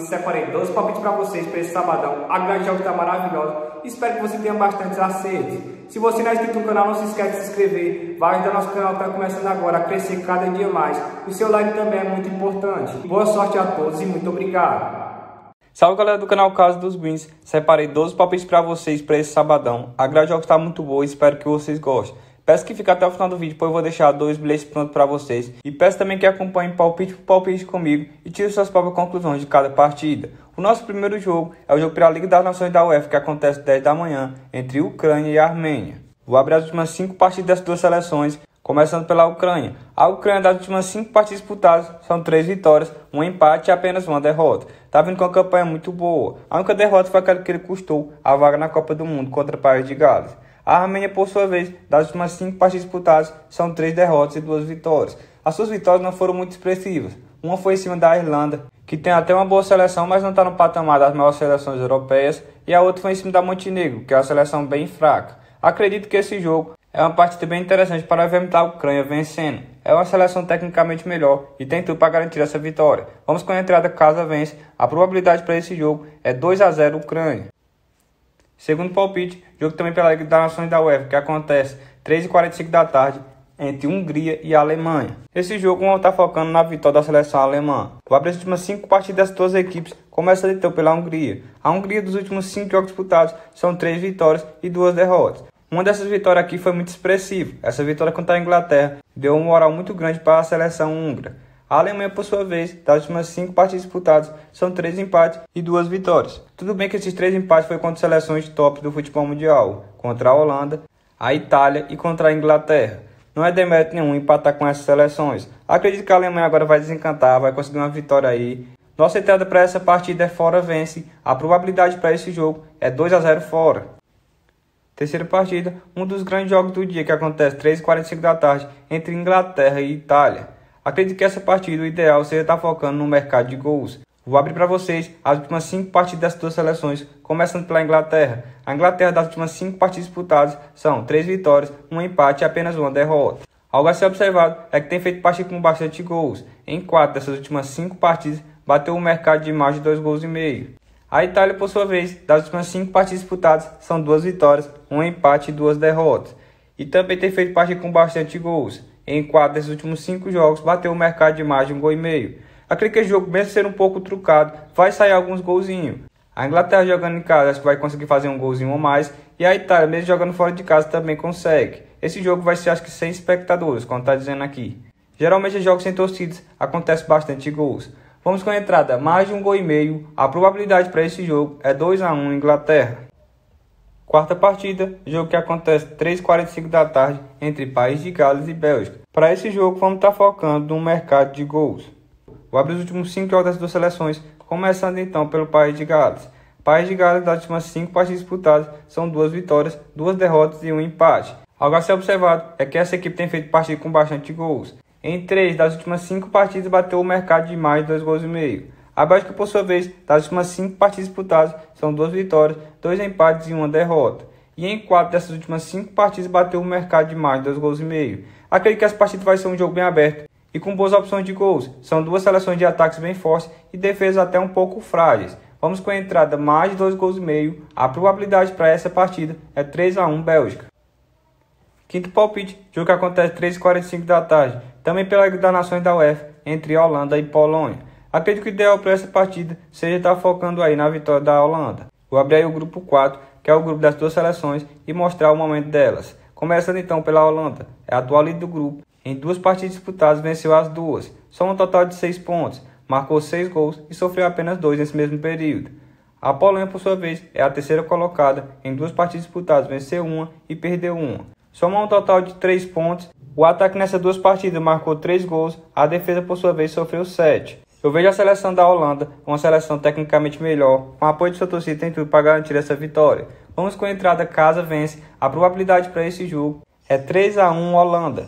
separei 12 palpites para vocês para esse sabadão. A grande jogo está maravilhosa. Espero que você tenha bastante acertos. Se você não é inscrito no canal, não se esquece de se inscrever. Vai ajudar nosso canal que está começando agora a crescer cada dia mais. O seu like também é muito importante. Boa sorte a todos e muito obrigado. Salve galera do canal Casa dos Greens, separei 12 palpites para vocês para esse sabadão. A grade de jogos está muito boa e espero que vocês gostem. Peço que fique até o final do vídeo, pois eu vou deixar 2 bilhetes prontos para vocês. E peço também que acompanhem palpite por palpite comigo e tire suas próprias conclusões de cada partida. O nosso primeiro jogo é o jogo pela Liga das Nações da UEFA, que acontece às 10 da manhã, entre Ucrânia e Armênia. Vou abrir as últimas 5 partidas das duas seleções, começando pela Ucrânia. A Ucrânia, das últimas 5 partidas disputadas, são 3 vitórias, um empate e apenas uma derrota. Tá vindo com uma campanha muito boa. A única derrota foi aquela que ele custou a vaga na Copa do Mundo contra o País de Gales. A Armênia, por sua vez, das últimas 5 partidas disputadas, são 3 derrotas e 2 vitórias. As suas vitórias não foram muito expressivas. Uma foi em cima da Irlanda, que tem até uma boa seleção, mas não está no patamar das maiores seleções europeias. E a outra foi em cima da Montenegro, que é uma seleção bem fraca. Acredito que esse jogo é uma partida bem interessante para vermos a Ucrânia vencendo. É uma seleção tecnicamente melhor e tem tudo para garantir essa vitória. Vamos com a entrada caso vence. A probabilidade para esse jogo é 2-0 Ucrânia. Segundo palpite, jogo também pela Liga das Nações da UEFA, que acontece 3h45 da tarde entre Hungria e Alemanha. Esse jogo vamos estar focando na vitória da seleção alemã. Vou abrir as últimas 5 partidas das duas equipes, começando então pela Hungria. A Hungria, dos últimos 5 jogos disputados, são 3 vitórias e 2 derrotas. Uma dessas vitórias aqui foi muito expressiva. Essa vitória contra a Inglaterra deu uma moral muito grande para a seleção húngara. A Alemanha, por sua vez, das últimas 5 partidas disputadas, são 3 empates e 2 vitórias. Tudo bem que esses 3 empates foram contra seleções top do futebol mundial, contra a Holanda, a Itália e contra a Inglaterra. Não é demérito nenhum empatar com essas seleções. Acredito que a Alemanha agora vai desencantar, vai conseguir uma vitória aí. Nossa entrada para essa partida é fora vence. A probabilidade para esse jogo é 2-0 fora. Terceira partida, um dos grandes jogos do dia, que acontece 3h45 da tarde entre Inglaterra e Itália. Acredito que essa partida, o ideal seria estar focando no mercado de gols. Vou abrir para vocês as últimas 5 partidas das duas seleções, começando pela Inglaterra. A Inglaterra, das últimas 5 partidas disputadas, são 3 vitórias, um empate e apenas uma derrota. Algo a ser observado é que tem feito partida com bastante gols. Em 4 dessas últimas 5 partidas, bateu o mercado de mais de 2,5 gols. A Itália, por sua vez, das últimas 5 partidas disputadas, são 2 vitórias, um empate e 2 derrotas. E também tem feito partida com bastante gols. Em 4 desses últimos 5 jogos, bateu o mercado de mais de 1,5 gols. Acredito que esse jogo, mesmo sendo um pouco trucado, vai sair alguns golzinhos. A Inglaterra jogando em casa, acho que vai conseguir fazer um golzinho ou mais. E a Itália, mesmo jogando fora de casa, também consegue. Esse jogo vai ser, acho que, sem espectadores, como está dizendo aqui. Geralmente, em jogos sem torcidas, acontece bastante gols. Vamos com a entrada, mais de 1,5 gols. A probabilidade para esse jogo é 2-1 Inglaterra. Quarta partida, jogo que acontece 3h45 da tarde entre País de Gales e Bélgica. Para esse jogo, vamos estar focando no mercado de gols. Vou abrir os últimos 5 jogos das duas seleções, começando então pelo País de Gales. País de Gales, das últimas 5 partidas disputadas, são 2 vitórias, 2 derrotas e um empate. Algo a ser observado é que essa equipe tem feito partida com bastante gols. Em 3 das últimas 5 partidas, bateu o mercado de mais de 2,5 gols. A Bélgica, por sua vez, das últimas 5 partidas disputadas, são 2 vitórias, 2 empates e uma derrota. E em 4 dessas últimas 5 partidas, bateu o mercado de mais de 2,5 gols. Acredito que essa partida vai ser um jogo bem aberto e com boas opções de gols. São duas seleções de ataques bem fortes e defesas até um pouco frágeis. Vamos com a entrada mais de 2,5 gols. A probabilidade para essa partida é 3-1 Bélgica. Quinto palpite, jogo que acontece 3h45 da tarde, também pela Liga das Nações da UEFA, entre Holanda e Polônia. Acredito que o ideal para essa partida seja estar focando aí na vitória da Holanda. Vou abrir aí o grupo 4, que é o grupo das duas seleções, e mostrar o momento delas. Começando então pela Holanda, é a atual líder do grupo. Em 2 partidas disputadas, venceu as 2, só um total de 6 pontos, marcou 6 gols e sofreu apenas 2 nesse mesmo período. A Polônia, por sua vez, é a terceira colocada, em 2 partidas disputadas, venceu 1 e perdeu 1. Soma um total de 3 pontos, o ataque nessas 2 partidas marcou 3 gols, a defesa, por sua vez, sofreu 7. Eu vejo a seleção da Holanda, uma seleção tecnicamente melhor, com apoio de sua torcida tem tudo para garantir essa vitória. Vamos com a entrada casa vence, a probabilidade para esse jogo é 3-1 Holanda.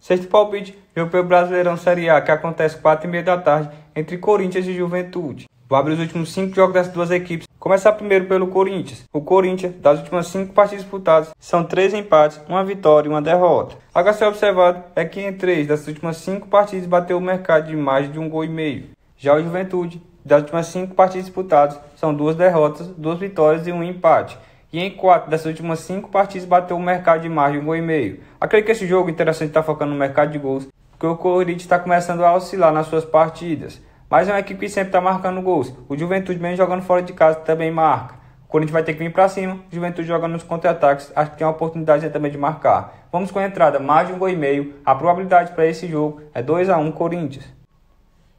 Sexto palpite, jogo pelo Brasileirão Série A, que acontece 4h30 da tarde entre Corinthians e Juventude. Vou abrir os últimos 5 jogos das duas equipes. Começar primeiro pelo Corinthians. O Corinthians, das últimas 5 partidas disputadas, são 3 empates, uma vitória e uma derrota. Algo a ser observado é que em 3 das últimas 5 partidas bateu o mercado de mais de 1,5 gols. Já o Juventude, das últimas 5 partidas disputadas, são 2 derrotas, 2 vitórias e 1 empate. E em 4 dessas últimas 5 partidas bateu o mercado de mais de 1,5 gols. Acredito que esse jogo interessante está focando no mercado de gols, porque o Corinthians está começando a oscilar nas suas partidas. Mas é uma equipe que sempre está marcando gols. O Juventude, mesmo jogando fora de casa, também marca. O Corinthians vai ter que vir para cima, o Juventude jogando nos contra-ataques, acho que tem uma oportunidade também de marcar. Vamos com a entrada, mais de 1,5 gols. A probabilidade para esse jogo é 2-1 Corinthians.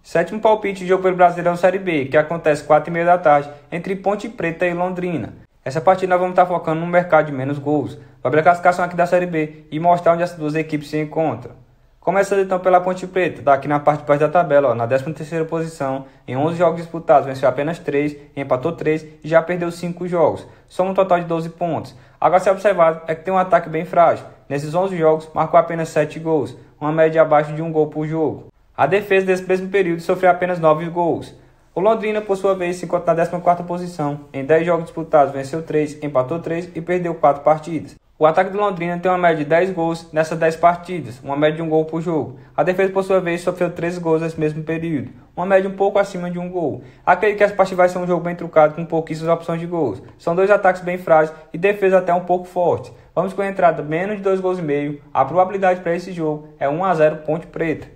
Sétimo palpite de jogo pelo Brasileirão Série B, que acontece 4h30 da tarde, entre Ponte Preta e Londrina. Essa partida nós vamos estar focando no mercado de menos gols. Vai abrir a classificação aqui da Série B e mostrar onde essas duas equipes se encontram. Começando então pela Ponte Preta, tá aqui na parte de baixo da tabela, na 13ª posição, em 11 jogos disputados, venceu apenas 3, empatou 3 e já perdeu 5 jogos, soma um total de 12 pontos. Agora, se observado, é que tem um ataque bem frágil. Nesses 11 jogos, marcou apenas 7 gols, uma média abaixo de 1 gol por jogo. A defesa desse mesmo período sofreu apenas 9 gols. O Londrina, por sua vez, se encontra na 14ª posição, em 10 jogos disputados, venceu 3, empatou 3 e perdeu 4 partidas. O ataque do Londrina tem uma média de 10 gols nessas 10 partidas, uma média de 1 gol por jogo. A defesa, por sua vez, sofreu 13 gols nesse mesmo período, uma média um pouco acima de 1 gol. Acredito que essa partida vai ser um jogo bem trucado, com pouquíssimas opções de gols. São dois ataques bem frágeis e defesa até um pouco forte. Vamos com a entrada menos de 2,5 gols. A probabilidade para esse jogo é 1-0 Ponte Preta.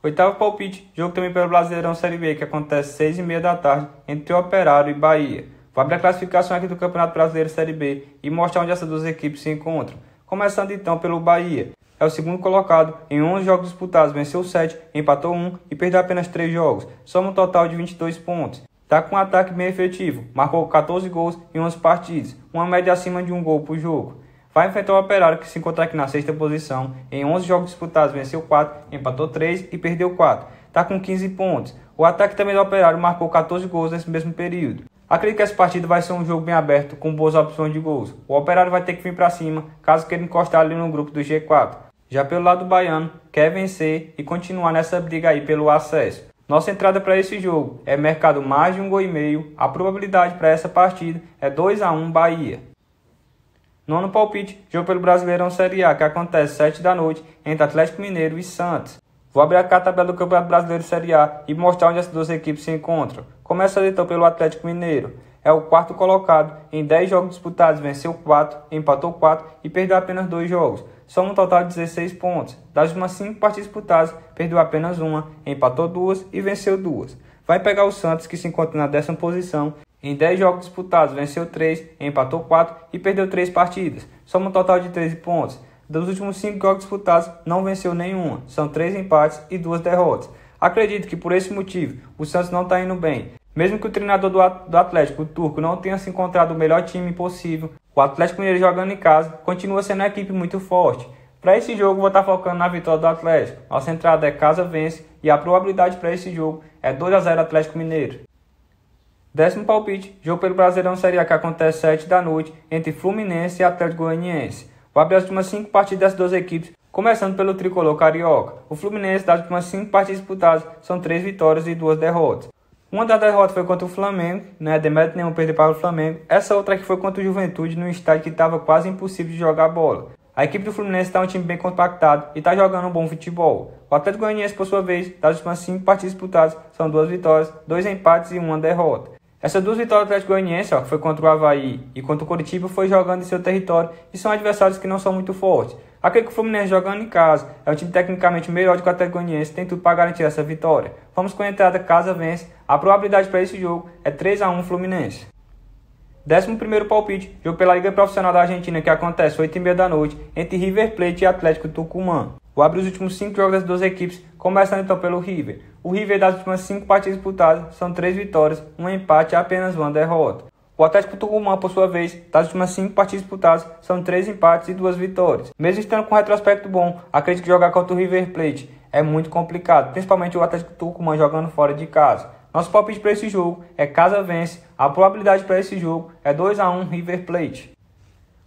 Oitavo palpite, jogo também pelo Brasileirão Série B, que acontece 6h30 da tarde, entre Operário e Bahia. Vou abrir a classificação aqui do Campeonato Brasileiro Série B e mostrar onde essas duas equipes se encontram. Começando então pelo Bahia. É o segundo colocado, em 11 jogos disputados, venceu 7, empatou 1 e perdeu apenas 3 jogos, soma um total de 22 pontos. Está com um ataque bem efetivo, marcou 14 gols em 11 partidas, uma média acima de 1 gol por jogo. Vai enfrentar o Operário, que se encontra aqui na 6ª posição, em 11 jogos disputados, venceu 4, empatou 3 e perdeu 4. Está com 15 pontos. O ataque também do Operário marcou 14 gols nesse mesmo período. Acredito que essa partida vai ser um jogo bem aberto, com boas opções de gols. O Operário vai ter que vir para cima, caso queira encostar ali no grupo do G4. Já pelo lado do baiano, quer vencer e continuar nessa briga aí pelo acesso. Nossa entrada para esse jogo é mercado mais de 1,5 gols. A probabilidade para essa partida é 2-1 Bahia. Nono palpite, jogo pelo Brasileirão Série A, que acontece 7 da noite, entre Atlético Mineiro e Santos. Vou abrir aqui a tabela do Campeonato Brasileiro Série A e mostrar onde essas duas equipes se encontram. Começando então pelo Atlético Mineiro. É o quarto colocado, em 10 jogos disputados, venceu 4, empatou 4 e perdeu apenas 2 jogos. Soma um total de 16 pontos. Das últimas 5 partidas disputadas, perdeu apenas 1, empatou 2 e venceu 2. Vai pegar o Santos, que se encontra na 10ª posição. Em 10 jogos disputados, venceu 3, empatou 4 e perdeu 3 partidas. Soma um total de 13 pontos. Dos últimos 5 jogos disputados, não venceu nenhuma. São 3 empates e 2 derrotas. Acredito que por esse motivo, o Santos não está indo bem. Mesmo que o treinador do Atlético, o Turco, não tenha se encontrado o melhor time possível, o Atlético Mineiro jogando em casa continua sendo uma equipe muito forte. Para esse jogo, vou estar focando na vitória do Atlético. Nossa entrada é casa vence e a probabilidade para esse jogo é 2-0 Atlético Mineiro. Décimo palpite, jogo pelo Brasileirão Série A, que acontece 7 da noite, entre Fluminense e Atlético Goianiense. Vou abrir as últimas 5 partidas dessas duas equipes, começando pelo tricolor carioca. O Fluminense, das últimas 5 partidas disputadas, são 3 vitórias e 2 derrotas. Uma das derrotas foi contra o Flamengo, demérito nenhum perder para o Flamengo. Essa outra aqui foi contra o Juventude, no estádio que estava quase impossível de jogar bola. A equipe do Fluminense está um time bem compactado e está jogando um bom futebol. O Atlético Goianiense, por sua vez, das últimas 5 partidas disputadas, são 2 vitórias, 2 empates e 1 derrota. Essas 2 vitórias do Atlético Goianiense, que foi contra o Avaí e contra o Coritiba, foi jogando em seu território e são adversários que não são muito fortes. Acredito que o Fluminense jogando em casa é um time tecnicamente melhor do que o Atlético Goianiense, tem tudo para garantir essa vitória. Vamos com a entrada casa vence. A probabilidade para esse jogo é 3-1 Fluminense. 11º palpite, jogo pela Liga Profissional da Argentina, que acontece 8h30 da noite, entre River Plate e Atlético Tucumã. Vou abrir os últimos 5 jogos das duas equipes, começando então pelo River. O River, das últimas 5 partidas disputadas, são 3 vitórias, 1 empate e apenas 1 derrota. O Atlético Tucumã, por sua vez, das últimas 5 partidas disputadas, são 3 empates e 2 vitórias. Mesmo estando com um retrospecto bom, acredito que jogar contra o River Plate é muito complicado, principalmente o Atlético Tucumã jogando fora de casa. Nosso palpite para esse jogo é casa vence. A probabilidade para esse jogo é 2-1 River Plate.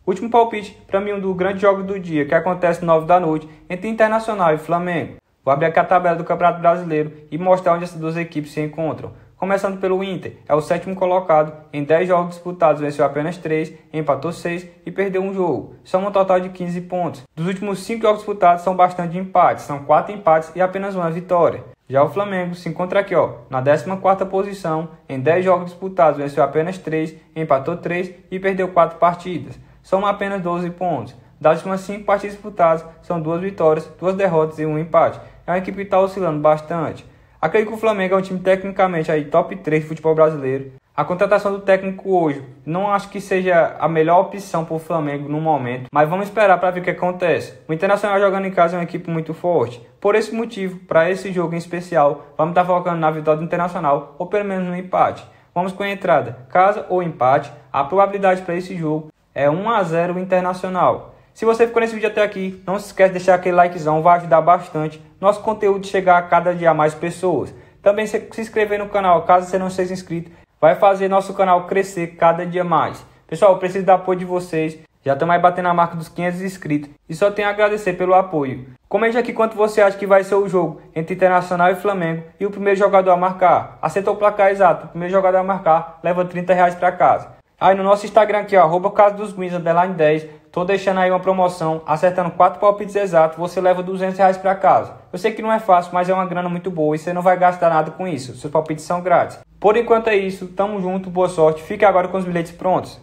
Último palpite, para mim, um dos grandes jogos do dia, que acontece 9 da noite, entre Internacional e Flamengo. Vou abrir aqui a tabela do Campeonato Brasileiro e mostrar onde essas duas equipes se encontram. Começando pelo Inter, é o 7º colocado, em 10 jogos disputados, venceu apenas 3, empatou 6 e perdeu um jogo. Soma um total de 15 pontos. Dos últimos 5 jogos disputados, são bastante empates, são 4 empates e apenas 1 vitória. Já o Flamengo se encontra aqui, ó, na 14ª posição, em 10 jogos disputados, venceu apenas 3, empatou 3 e perdeu 4 partidas. São apenas 12 pontos. Das últimas 5 partidas disputadas, são 2 vitórias, 2 derrotas e 1 empate. É uma equipe que está oscilando bastante. Acredito que o Flamengo é um time tecnicamente aí top 3 do futebol brasileiro. A contratação do técnico hoje não acho que seja a melhor opção para o Flamengo no momento, mas vamos esperar para ver o que acontece. O Internacional jogando em casa é uma equipe muito forte. Por esse motivo, para esse jogo em especial, vamos estar focando na vitória do Internacional ou pelo menos no empate. Vamos com a entrada, casa ou empate. A probabilidade para esse jogo é 1-0 Internacional. Se você ficou nesse vídeo até aqui, não se esquece de deixar aquele likezão, vai ajudar bastante nosso conteúdo chegar a cada dia a mais pessoas. Também se inscrever no canal, caso você não seja inscrito, vai fazer nosso canal crescer cada dia mais. Pessoal, eu preciso do apoio de vocês, já estamos aí batendo a marca dos 500 inscritos e só tenho a agradecer pelo apoio. Comente aqui quanto você acha que vai ser o jogo entre Internacional e Flamengo e o primeiro jogador a marcar. Acertou o placar exato, o primeiro jogador a marcar leva R$30 para casa. Aí no nosso Instagram aqui, ó, @casasdosguins, _10, tô deixando aí uma promoção, acertando 4 palpites exatos, você leva R$200 para casa. Eu sei que não é fácil, mas é uma grana muito boa e você não vai gastar nada com isso, seus palpites são grátis. Por enquanto é isso, tamo junto, boa sorte, fique agora com os bilhetes prontos.